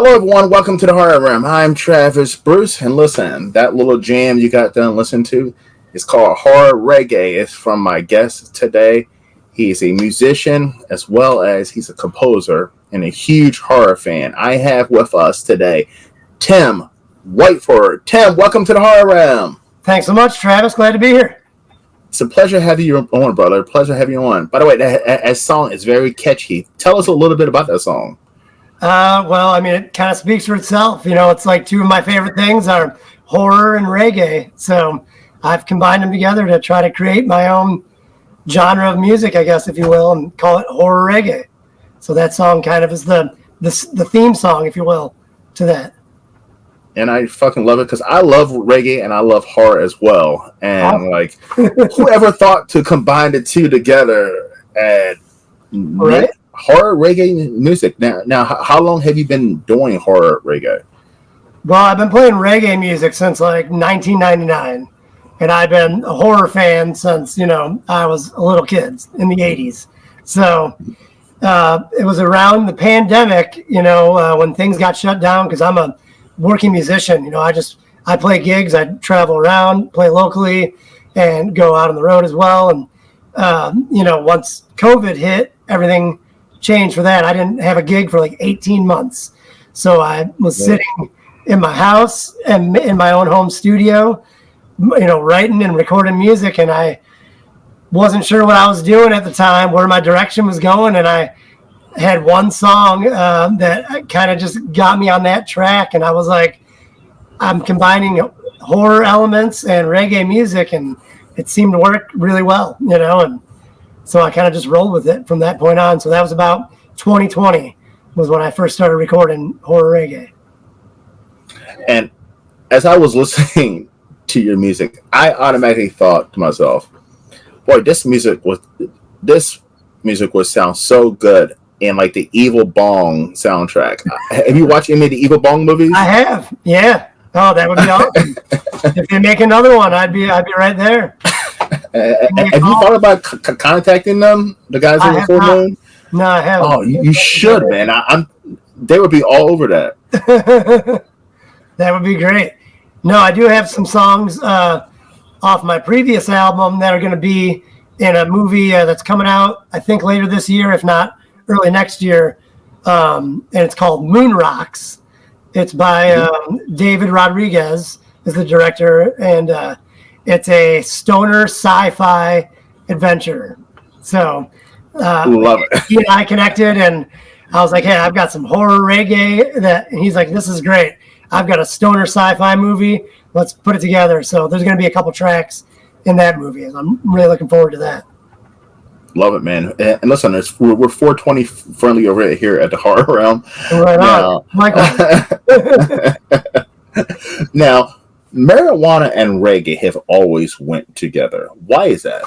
Hello, everyone. Welcome to the Horror Room. I'm Travis Bruce, and listen, that little jam you got done listening to is called Horror Reggae. It's from my guest today. He's a musician as well as he's a composer and a huge horror fan. I have with us today Tim Whiteford. Tim, welcome to the Horror Room. Thanks so much, Travis. Glad to be here. It's a pleasure having you on, brother. Pleasure having you on. By the way, that song is very catchy. Tell us a little bit about that song. It kind of speaks for itself. It's like two of my favorite things are horror and reggae. So I've combined them together to try to create my own genre of music, I guess, if you will, and call it horror reggae. So that song kind of is the theme song, if you will, to that. And I fucking love it because I love reggae and I love horror as well. And whoever thought to combine the two together and make horror reggae music? Now, how long have you been doing horror reggae? Well, I've been playing reggae music since like 1999, and I've been a horror fan since I was a little kid in the 80s. So it was around the pandemic, when things got shut down because I'm a working musician. I play gigs, I travel around, play locally, and go out on the road as well. And once COVID hit, everything changed for that. I didn't have a gig for like 18 months. So I was sitting in my house and in my own home studio, writing and recording music. And I wasn't sure what I was doing at the time, where my direction was going. And I had one song that kind of just got me on that track. And I was like, I'm combining horror elements and reggae music. And it seemed to work really well, and so I kind of just rolled with it from that point on. So that was about 2020 was when I first started recording horror reggae. And as I was listening to your music, I automatically thought to myself, boy, this music would sound so good in like the Evil Bong soundtrack. Have you watched any of the Evil Bong movies? I have, yeah. Oh, that would be awesome. If they make another one, I'd be right there. Have you thought about contacting them, the guys in the full moon? No, I haven't. Oh, you should, man. They would be all over that. That would be great. No, I do have some songs off my previous album that are going to be in a movie that's coming out, I think, later this year, if not early next year. And it's called Moon Rocks. It's by David Rodriguez is the director, and it's a stoner sci-fi adventure. So love it. He and I connected, and I was like, hey, I've got some horror reggae and he's like, this is great. I've got a stoner sci-fi movie. Let's put it together. So there's going to be a couple tracks in that movie. And I'm really looking forward to that. Love it, man. And listen, we're 420 friendly over here at the Horror Realm. Right on. Now, marijuana and reggae have always went together. Why is that?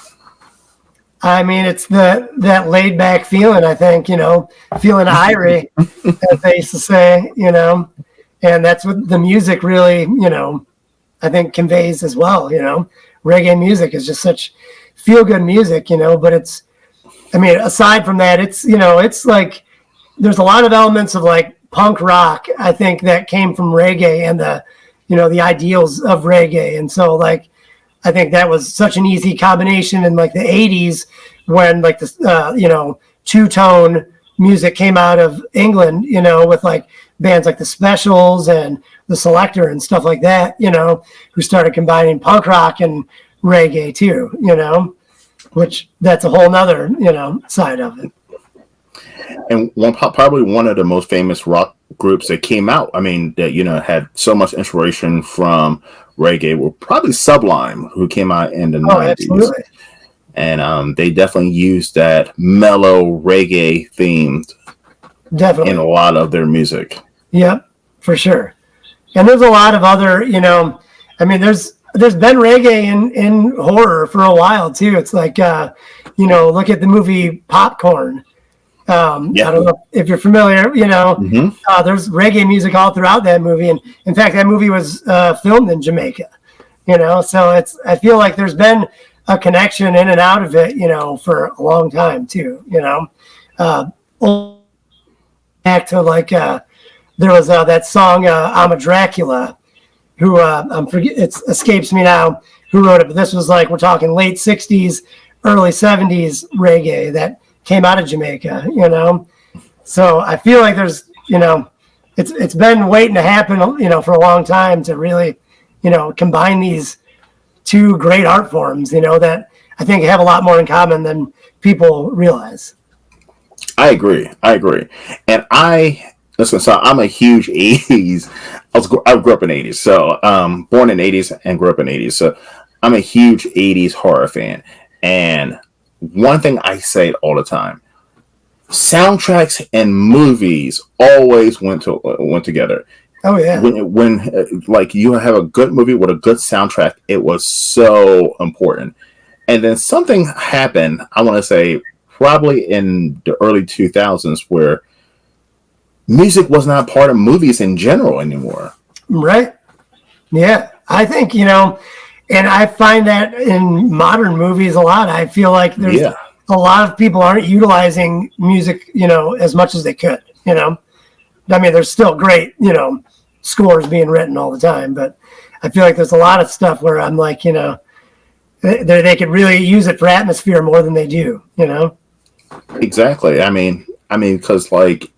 I mean, it's that laid back feeling, I think, feeling irie, as they used to say, and that's what the music really, I think conveys as well, reggae music is just such feel good music, but aside from that, it's like, there's a lot of elements of like punk rock, I think, that came from reggae and the ideals of reggae. And so like, I think that was such an easy combination in like the 80s when like the, two-tone music came out of England, with like bands like the Specials and the Selector and stuff like that, who started combining punk rock and reggae too, which that's a whole nother, side of it. And probably one of the most famous rock groups that came out, that, had so much inspiration from reggae were probably Sublime, who came out in the 90s. Absolutely. And they definitely used that mellow reggae theme in a lot of their music. Yeah, for sure. And there's a lot of other, there's been reggae in horror for a while too. It's like, look at the movie Popcorn. I don't know if you're familiar, there's reggae music all throughout that movie. And in fact, that movie was filmed in Jamaica, so I feel like there's been a connection in and out of it, for a long time too, back to like there was that song "I'm a Dracula," who I'm forget it escapes me now who wrote it, but this was like we're talking late '60s, early '70s reggae that came out of Jamaica, you know. So I feel like there's, you know, it's been waiting to happen, you know, for a long time to really, you know, combine these two great art forms, you know, that I think have a lot more in common than people realize. I agree. I agree. And I listen. So I'm a huge '80s. I grew up in '80s. So born in '80s and grew up in '80s. So I'm a huge '80s horror fan. And one thing I say all the time: soundtracks and movies always went together. Oh yeah. When like you have a good movie with a good soundtrack, it was so important. And then something happened. I want to say probably in the early 2000s where music was not part of movies in general anymore. Right. Yeah. I think, you know, and I find that in modern movies a lot. I feel like there's Yeah, a lot of people aren't utilizing music, you know, as much as they could, you know. I mean, there's still great, you know, scores being written all the time, but I feel like there's a lot of stuff where I'm like, you know, they could really use it for atmosphere more than they do, you know. exactly. Because like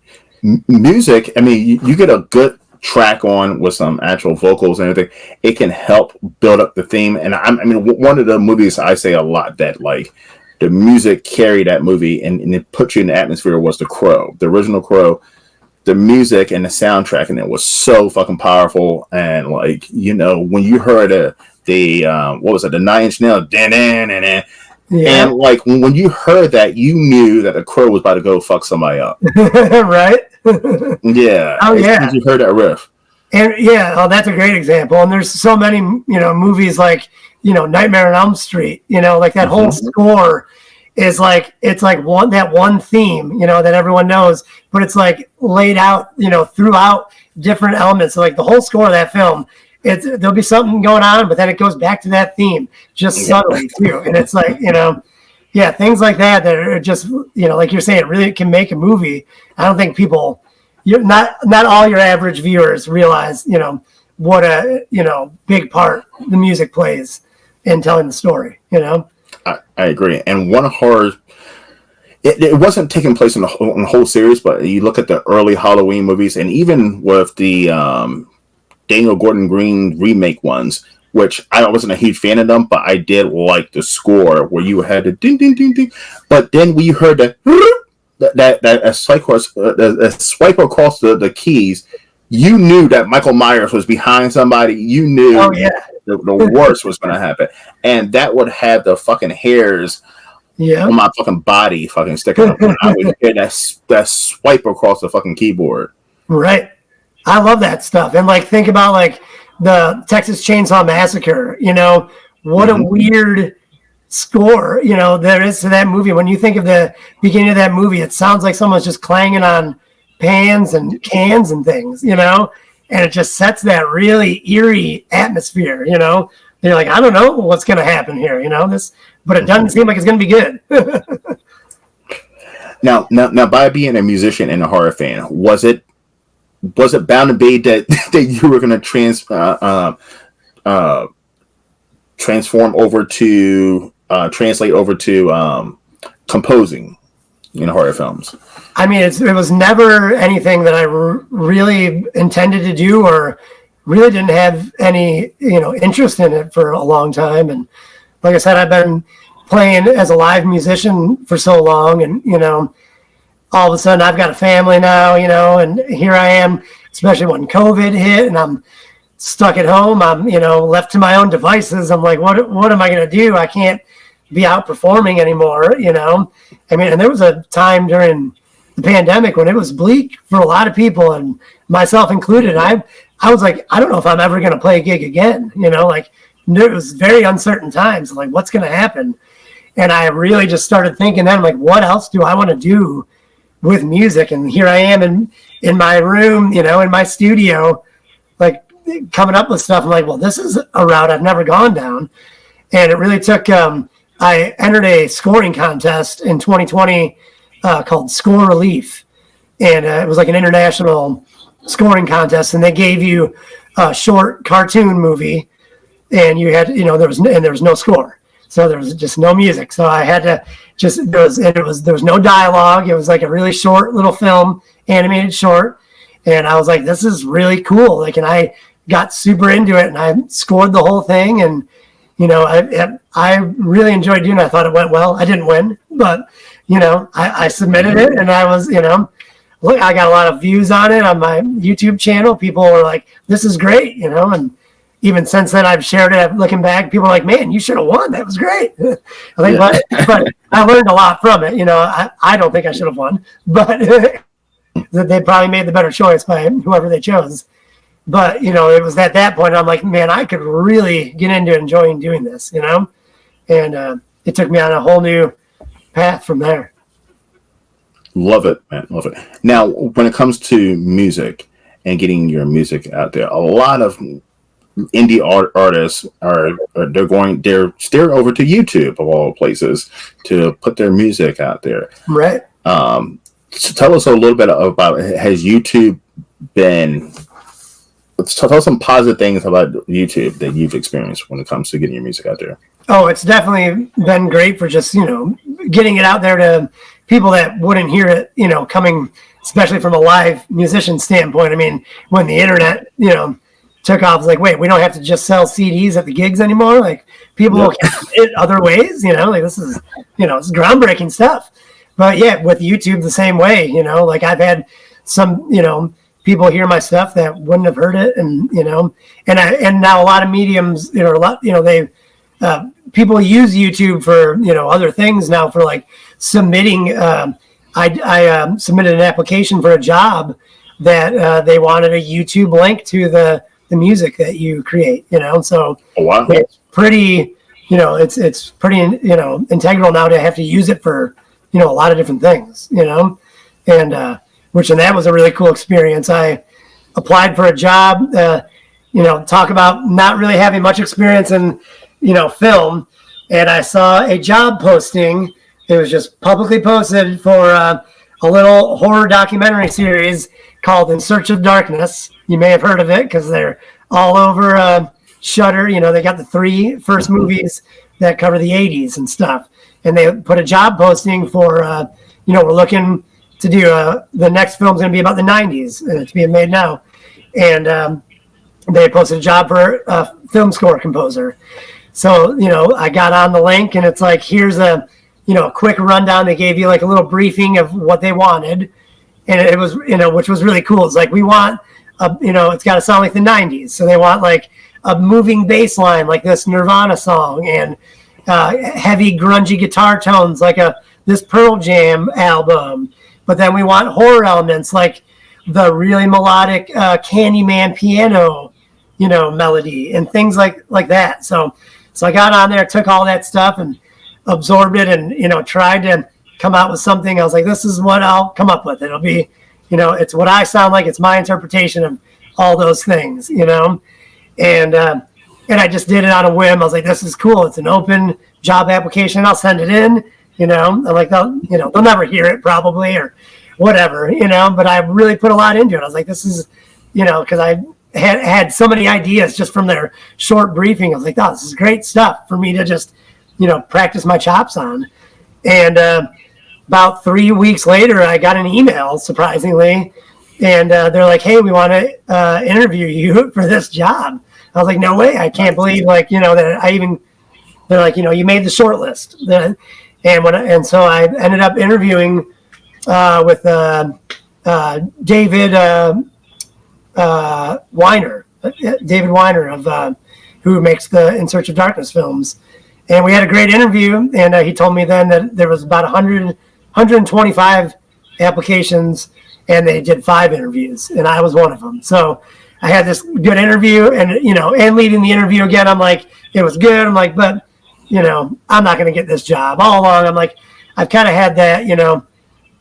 music, I mean, you get a good track on with some actual vocals and everything, it can help build up the theme. And I mean, one of the movies I say a lot that like the music carried that movie and it put you in the atmosphere was The Crow, the original Crow. The music and the soundtrack and it was so fucking powerful. And like, you know, when you heard the what was it, the Nine Inch Nails, Yeah. and like when you heard that, you knew that the Crow was about to go fuck somebody up. Right. Yeah, Oh as soon yeah. as you heard that riff. And yeah, oh, that's a great example. And there's so many, you know, movies like, you know, Nightmare on Elm Street, you know, like that whole Mm-hmm. score is like, it's like one theme, you know, that everyone knows, but it's like laid out, you know, throughout different elements. So like the whole score of that film, there'll be something going on, but then it goes back to that theme just Yeah, subtly too. And it's like, you know, yeah, things like that are just, you know, like you're saying, really can make a movie. I don't think people, you're not all your average viewers realize, you know, what a, you know, big part the music plays in telling the story, you know. I agree. And one horror, it wasn't taking place in the whole series, but you look at the early Halloween movies, and even with the Daniel Gordon Green remake ones, which I wasn't a huge fan of them, but I did like the score where you had the ding ding ding ding. But then we heard that a swipe across the keys, you knew that Michael Myers was behind somebody. You knew Oh yeah. the worst was going to happen, and that would have the fucking hairs Yeah. on my fucking body fucking sticking up when I would hear that swipe across the fucking keyboard. Right. I love that stuff. And like think about like the Texas Chainsaw Massacre, you know, what a Hmm. weird score, you know, there is to that movie. When you think of the beginning of that movie, it sounds like someone's just clanging on pans and cans and things, you know, and it just sets that really eerie atmosphere, you know. You're like, I don't know what's gonna happen here, you know, this, but it doesn't seem like it's gonna be good. Now, by being a musician and a horror fan, was it bound to be that that you were going to transform over to translate over to composing in horror films? I mean, it was never anything that I really intended to do or really didn't have any, you know, interest in it for a long time. And like I said, I've been playing as a live musician for so long, and you know, all of a sudden I've got a family now, you know, and here I am, especially when COVID hit and I'm stuck at home. I'm, you know, left to my own devices. I'm like, what am I going to do? I can't be out performing anymore, you know. I mean, and there was a time during the pandemic when it was bleak for a lot of people, and myself included. I was like, I don't know if I'm ever going to play a gig again, you know, like it was very uncertain times, like what's going to happen. And I really just started thinking then, like, what else do I want to do with music? And here I am in my room, you know, in my studio, like coming up with stuff. I'm like, well, this is a route I've never gone down. And it really took, I entered a scoring contest in 2020 called Score Relief. And it was like an international scoring contest, and they gave you a short cartoon movie, and you had, there was no score, so there was just no music. So I had to there was no dialogue. It was like a really short little film, animated short, and I was like, this is really cool. Like, and I got super into it, and I scored the whole thing, and I really enjoyed doing it. I thought it went well. I didn't win, but I submitted it, and I was, look, I got a lot of views on it on my YouTube channel. People were like, this is great, and even since then I've shared it. Looking back, people are like, man, you should have won. That was great. I think, but I learned a lot from it. I don't think I should have won, but they probably made the better choice by whoever they chose. But, it was at that point, I'm like, man, I could really get into enjoying doing this, and it took me on a whole new path from there. Love it, man. Love it. Now, when it comes to music and getting your music out there, a lot of indie artists they're steering over to YouTube of all places to put their music out there. Right. So tell us a little bit about, has YouTube been, tell us some positive things about YouTube that you've experienced when it comes to getting your music out there. Oh, it's definitely been great for just, getting it out there to people that wouldn't hear it, coming, especially from a live musician standpoint. I mean, when the internet, took off, it's like, wait, we don't have to just sell CDs at the gigs anymore. Like, people can it other ways, like, this is, it's groundbreaking stuff. But yeah, with YouTube the same way, like, I've had some, people hear my stuff that wouldn't have heard it, and and now a lot of mediums, people use YouTube for other things now, for like submitting. I submitted an application for a job that they wanted a YouTube link to the music that you create, so it's pretty, it's pretty, integral now to have to use it for, a lot of different things, and that was a really cool experience. I applied for a job, talk about not really having much experience in, film. And I saw a job posting. It was just publicly posted for a little horror documentary series called In Search of Darkness. You may have heard of it because they're all over Shudder. They got the 3 first movies that cover the 80s and stuff. And they put a job posting for, we're looking to do the next film's going to be about the 90s, and it's being made now. And they posted a job for a film score composer. So, I got on the link, and it's like, here's a quick rundown. They gave you like a little briefing of what they wanted. And it was, which was really cool. It's like, we want, it's got to sound like the 90s. So they want like a moving bass line, like this Nirvana song, and heavy grungy guitar tones, like this Pearl Jam album. But then we want horror elements, like the really melodic Candyman piano, melody, and things like that. So I got on there, took all that stuff and absorbed it, and tried to come out with something. I was like, this is what I'll come up with. It'll be, it's what I sound like. It's my interpretation of all those things, and I just did it on a whim. I was like, this is cool. It's an open job application. I'll send it in. I'm like, they'll never hear it probably, or whatever, but I really put a lot into it. I was like, this is, because I had so many ideas just from their short briefing. I was like, oh, this is great stuff for me to just, practice my chops on. And about 3 weeks later, I got an email, surprisingly, and they're like, hey, we want to interview you for this job. I was like, no way. I can't believe, that I even, they're like, you made the short list. And so I ended up interviewing with David Weiner, who makes the In Search of Darkness films. And we had a great interview, and he told me then that there was about 125 applications, and they did 5 interviews, and I was one of them. So I had this good interview, and and leading the interview again, I'm like, it was good. I'm like, but I'm not going to get this job. All along, I'm like, I've kind of had that,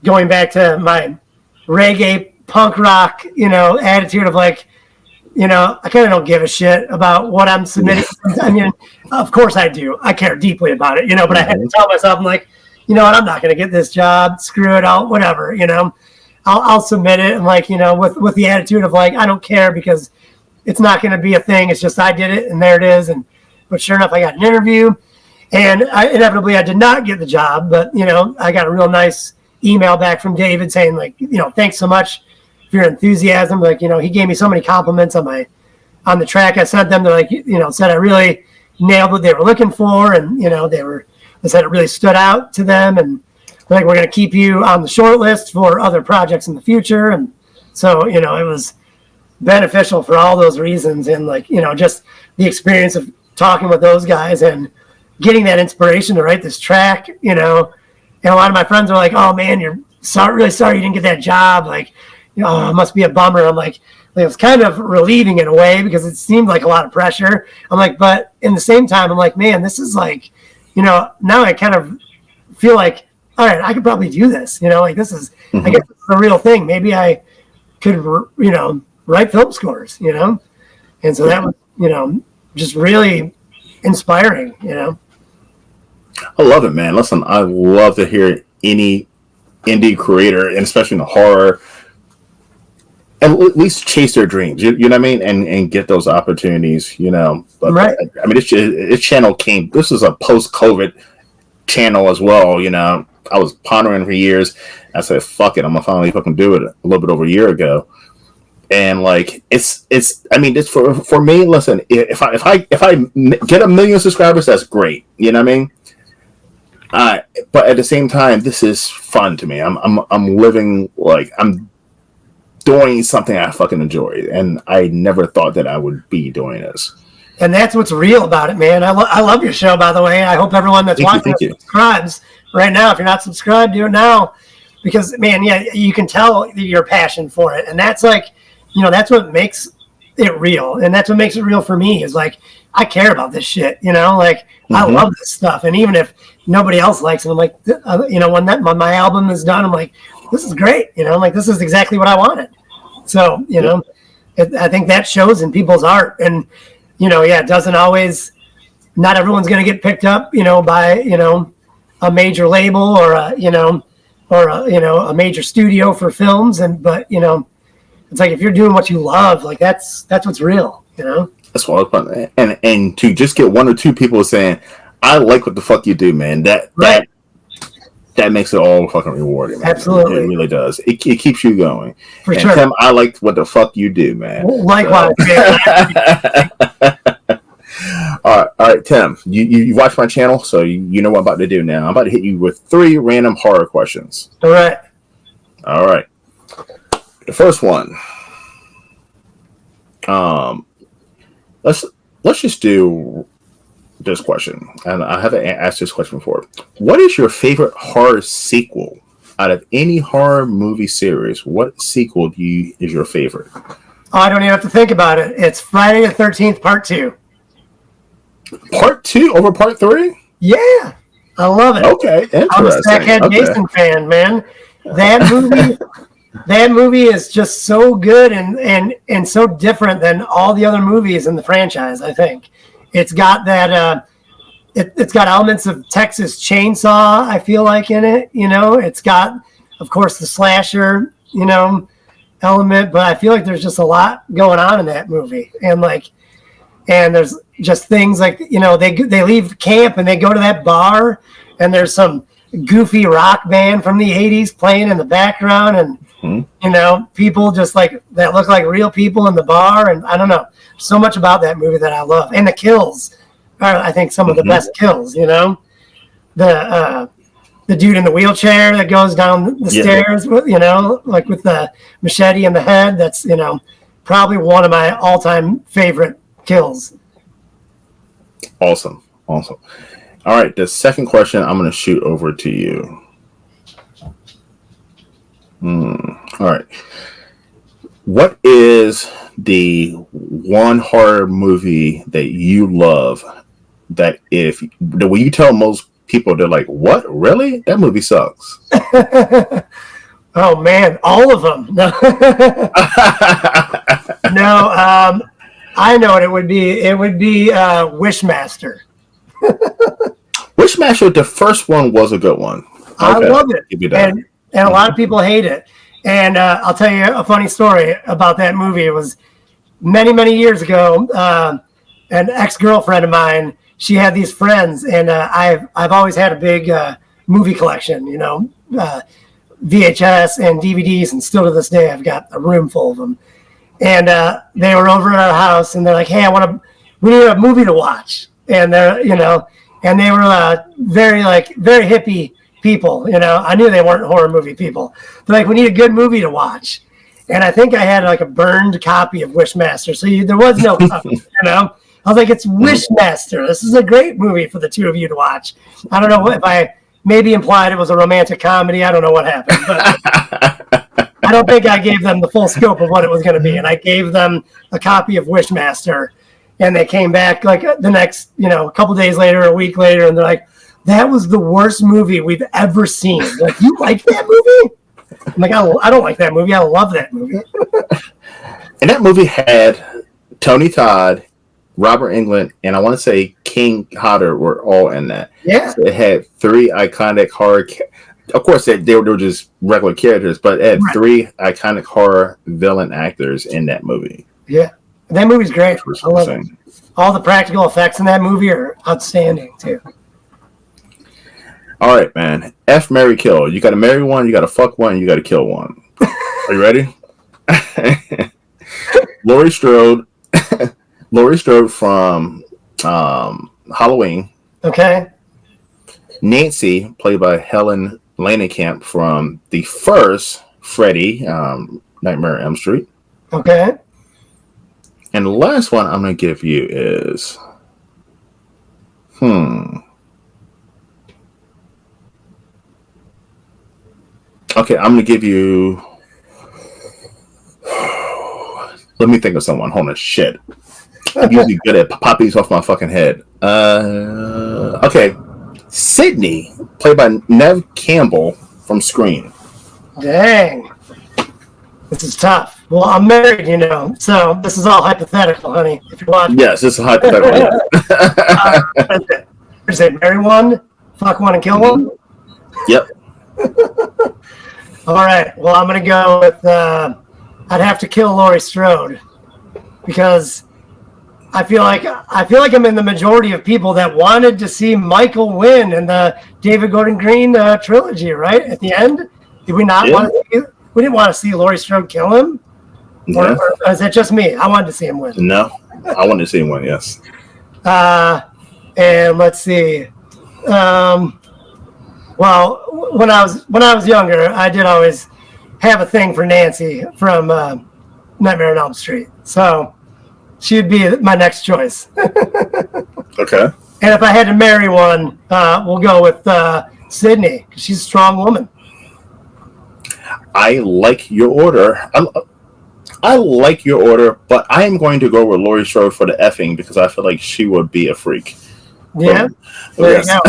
going back to my reggae punk rock, attitude of like, I kind of don't give a shit about what I'm submitting. I mean, of course I do. I care deeply about it, but I had to tell myself, I'm like, what, I'm not going to get this job. Screw it out, whatever, I'll submit it, and like, with the attitude of like, I don't care because it's not going to be a thing. It's just I did it, and there it is. But sure enough, I got an interview, and inevitably I did not get the job. But I got a real nice email back from David saying like, thanks so much for your enthusiasm. Like, he gave me so many compliments on the track I sent them. They're like, said I really nailed what they were looking for, and they said it really stood out to them, and like, we're going to keep you on the short list for other projects in the future. And so, it was beneficial for all those reasons. And like, just the experience of talking with those guys and getting that inspiration to write this track, and a lot of my friends are like, oh man, really sorry you didn't get that job. Like, it must be a bummer. I'm like, it was kind of relieving in a way because it seemed like a lot of pressure. I'm like, but in the same time, I'm like, man, this is like, now I kind of feel like, all right, I could probably do this. Like this is, I guess it's the real thing. Maybe I could, write film scores, and so that was, just really inspiring, I love it, man. Listen, I love to hear any indie creator, and especially in the horror, at least chase their dreams. You know what I mean, and get those opportunities. But right. I mean, this channel came. This is a post-COVID channel as well. I was pondering for years. I said, "Fuck it, I'm gonna finally fucking do it." A little bit over a year ago, and like it's. I mean, it's for me. Listen, if I get 1 million subscribers, that's great. You know what I mean? But at the same time, this is fun to me. I'm living like I'm doing something I fucking enjoy, and I never thought that I would be doing this. And that's what's real about it, man. I love your show, by the way. I hope everyone that's watching subscribes right now. If you're not subscribed, do it now, because man, yeah, you can tell your passion for it, and that's like, that's what makes it real, and that's what makes it real for me. Is like, I care about this shit, like I love this stuff, and even if nobody else likes it, I'm like, when my album is done, I'm like, this is great, like this is exactly what I wanted. So I think that shows in people's art, and it doesn't always. Not everyone's going to get picked up, by a major label or a major studio for films, but it's like if you're doing what you love, like that's what's real, That's what I was fun. And to just get one or two people saying, "I like what the fuck you do, man." That makes it all fucking rewarding, man. Absolutely, it really does. It keeps you going. For and sure. Tim, I like what the fuck you do, man. Likewise. All right, Tim. You watch my channel, so you know what I'm about to do now. I'm about to hit you with 3 random horror questions. All right. The first one. Let's just do this question, and I haven't asked this question before. What is your favorite horror sequel out of any horror movie series? What sequel is your favorite? Oh, I don't even have to think about it. It's Friday the 13th, Part 2. Part 2 over Part 3? Yeah, I love it. Okay, interesting. I'm a Stackhead Jason fan, man. That movie is just so good and so different than all the other movies in the franchise. I think it's got that. It's got elements of Texas Chainsaw, I feel like, in it. It's got, of course, the slasher, element, but I feel like there's just a lot going on in that movie, and there's just things like, they leave camp and they go to that bar, and there's some goofy rock band from the 80s playing in the background, and people just like that look like real people in the bar, and I don't know, so much about that movie that I love. And the kills are, I think, some of the best kills. The dude in the wheelchair that goes down the stairs, like with the machete in the head. That's probably one of my all-time favorite kills. Awesome. All right, the second question I'm going to shoot over to you. All right. What is the one horror movie that you love that when you tell most people, they're like, "What? Really? That movie sucks." Oh man, all of them. No, I know what it would be. It would be Wishmaster. Wishmaster, the first one was a good one. I love it, and a lot of people hate it. And I'll tell you a funny story about that movie. It was many, many years ago. An ex-girlfriend of mine, she had these friends, and I've always had a big movie collection, VHS and DVDs, and still to this day, I've got a room full of them. And they were over at our house, and they're like, "Hey, we need a movie to watch." And and they were very hippie people. I knew they weren't horror movie people. They're like, "We need a good movie to watch." And I think I had like a burned copy of Wishmaster, so there was no copy. I was like, "It's Wishmaster. This is a great movie for the two of you to watch." I don't know if I maybe implied it was a romantic comedy. I don't know what happened, but I don't think I gave them the full scope of what it was going to be. And I gave them a copy of Wishmaster, and they came back like the next, a couple days later, a week later, and they're like, "That was the worst movie we've ever seen." They're like, "You like that movie?" I'm like, I don't like that movie. I love that movie. And that movie had Tony Todd, Robert Englund, and I want to say King Hodder were all in that. Yeah. So it had three iconic horror. Of course, they were just regular characters, but it had three iconic horror villain actors in that movie. Yeah. That movie's great. I love it. Insane. All the practical effects in that movie are outstanding, too. All right, man. F, marry, kill. You got to marry one, you got to fuck one, you got to kill one. Are you ready? Laurie Strode. Laurie Strode from Halloween. Okay. Nancy, played by Helen Langenkamp from the first Freddy, Nightmare on Elm Street. Okay. And the last one I'm going to give you is... Okay, I'm going to give you... Let me think of someone. Hold on, shit. I'm usually good at popping these off my fucking head. Okay. Sydney, played by Nev Campbell from Scream. Dang. This is tough. Well, I'm married, so this is all hypothetical, honey. If you're watching. Yes, this is hypothetical. Say marry one, fuck one, and kill one? Yep. All right. Well, I'm going to go with... I'd have to kill Laurie Strode because I feel like I'm in the majority of people that wanted to see Michael win in the David Gordon Green trilogy, right? At the end, did we not want to see, we didn't want to see Laurie Strode kill him? Yeah. Or is that just me? I wanted to see him win. No, I wanted to see him win, yes. And let's see. Well, when I was younger, I did always have a thing for Nancy from Nightmare on Elm Street. So she'd be my next choice. Okay. And if I had to marry one, we'll go with Sydney, because she's a strong woman. I like your order. I like your order, but I am going to go with Laurie Strode for the effing because I feel like she would be a freak. Yeah. There you go.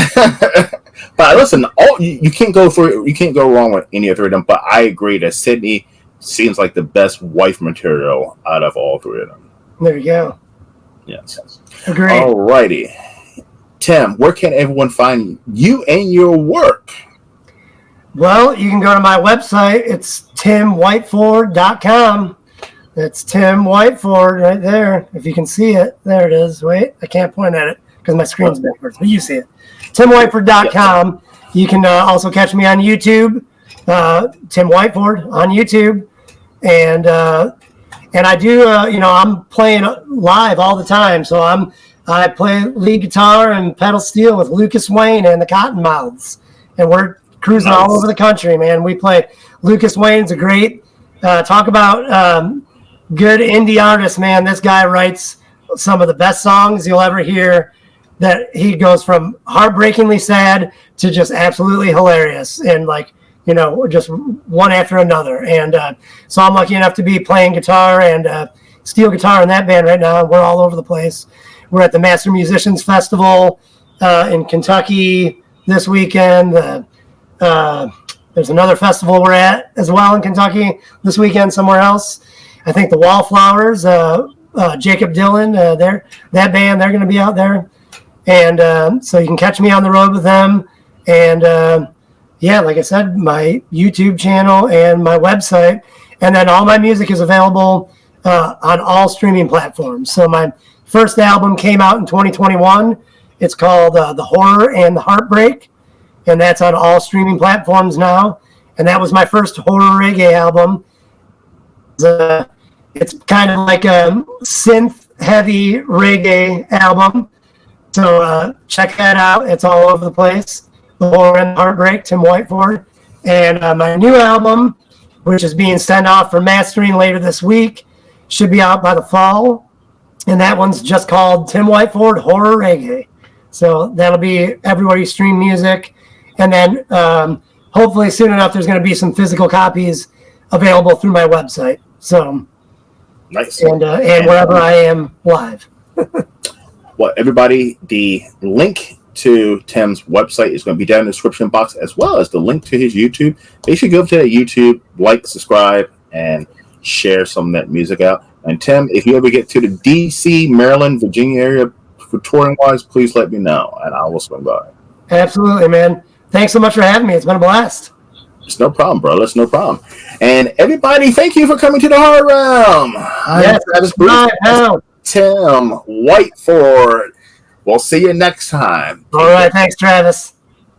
But listen, you can't go wrong with any of three of them. But I agree that Sydney seems like the best wife material out of all three of them. There you go. Yes. Agreed. Alrighty. Tim, where can everyone find you and your work? Well, you can go to my website. It's timwhiteford.com. That's Tim Whiteford right there. If you can see it. There it is. Wait, I can't point at it because my screen's backwards, but you see it. timwhiteford.com. You can also catch me on YouTube. Tim Whiteford on YouTube. And I do, I'm playing live all the time. So I play lead guitar and pedal steel with Lucas Wayne and the Cottonmouths. And we're cruising all over the country, man. We play. Lucas Wayne's a great, talk about good indie artist, man. This guy writes some of the best songs you'll ever hear. That he goes from heartbreakingly sad to just absolutely hilarious. And just one after another. And so I'm lucky enough to be playing guitar and steel guitar in that band right now. We're all over the place. We're at the Master Musicians Festival in Kentucky this weekend. There's another festival we're at as well in Kentucky this weekend somewhere else. I think the Wallflowers, Jacob Dylan, that band, they're going to be out there. And so you can catch me on the road with them. And yeah, like I said, my YouTube channel and my website. And then all my music is available on all streaming platforms. So my first album came out in 2021. It's called The Horror and the Heartbreak, and that's on all streaming platforms now. And that was my first horror reggae album. It's kind of like a synth-heavy reggae album. So check that out. It's all over the place. The Horror and the Heartbreak, Tim Whiteford. And my new album, which is being sent off for mastering later this week, should be out by the fall. And that one's just called Tim Whiteford Horror Reggae. So that'll be everywhere you stream music. And then hopefully soon enough, there's going to be some physical copies available through my website. So nice. And wherever I am live. Well, everybody, the link to Tim's website is going to be down in the description box, as well as the link to his YouTube. They should go to that YouTube, like, subscribe, and share some of that music out. And Tim, if you ever get to the DC, Maryland, Virginia area for touring wise, please let me know, and I will swing by. Absolutely, man. Thanks so much for having me. It's been a blast. It's no problem, brother. It's no problem. And everybody, thank you for coming to the Hard Realm. Yes, Travis Bruce, Tim Whiteford. We'll see you next time. All right. Thanks, Travis.